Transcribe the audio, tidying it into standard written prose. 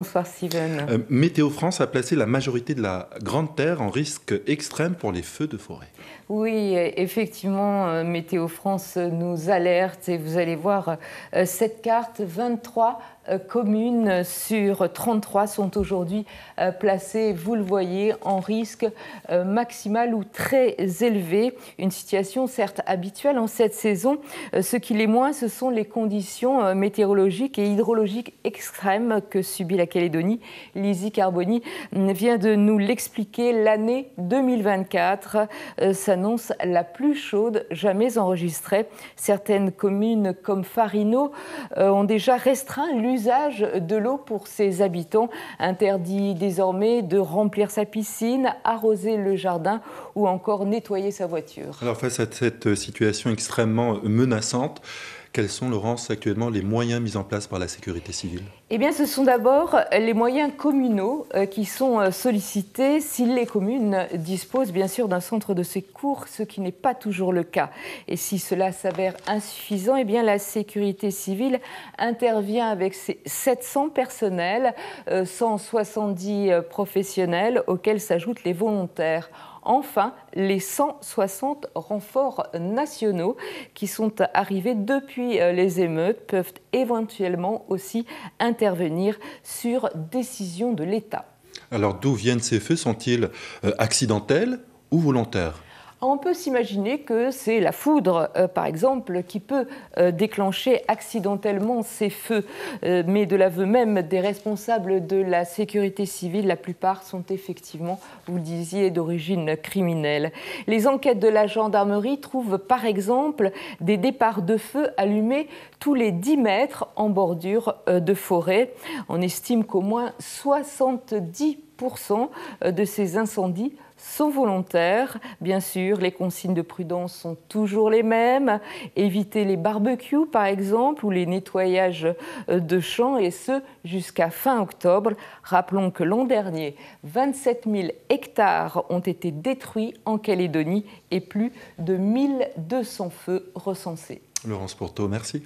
Bonsoir Steven. Météo France a placé la majorité de la Grande Terre en risque extrême pour les feux de forêt. Oui, effectivement, Météo France nous alerte et vous allez voir cette carte, 23 communes sur 33 sont aujourd'hui placées, vous le voyez, en risque maximal ou très élevé. Une situation certes habituelle en cette saison. Ce qui l'est moins, ce sont les conditions météorologiques et hydrologiques extrêmes que subit la Calédonie. Lizzie Carboni vient de nous l'expliquer. L'année 2024 s'annonce la plus chaude jamais enregistrée. Certaines communes comme Farino ont déjà restreint l'usage de l'eau pour ses habitants. Interdit désormais de remplir sa piscine, arroser le jardin ou encore nettoyer sa voiture. Alors face à cette situation extrêmement menaçante, quels sont, Laurence, actuellement les moyens mis en place par la sécurité civile? Eh bien, ce sont d'abord les moyens communaux qui sont sollicités si les communes disposent bien sûr d'un centre de secours, ce qui n'est pas toujours le cas. Et si cela s'avère insuffisant, eh bien, la sécurité civile intervient avec ses 700 personnels, 170 professionnels auxquels s'ajoutent les volontaires. Enfin, les 160 renforts nationaux qui sont arrivés depuis les émeutes peuvent éventuellement aussi intervenir sur décision de l'État. Alors d'où viennent ces feux? Sont-ils accidentels ou volontaires? On peut s'imaginer que c'est la foudre, par exemple, qui peut déclencher accidentellement ces feux. Mais de l'aveu même des responsables de la sécurité civile, la plupart sont effectivement, vous le disiez, d'origine criminelle. Les enquêtes de la gendarmerie trouvent par exemple des départs de feu allumés tous les 10 mètres en bordure de forêt. On estime qu'au moins 70% de ces incendies sont volontaires. Bien sûr, les consignes de prudence sont toujours les mêmes. Éviter les barbecues, par exemple, ou les nettoyages de champs, et ce, jusqu'à fin octobre. Rappelons que l'an dernier, 27 000 hectares ont été détruits en Calédonie et plus de 1200 feux recensés. Laurence Pourteau, merci.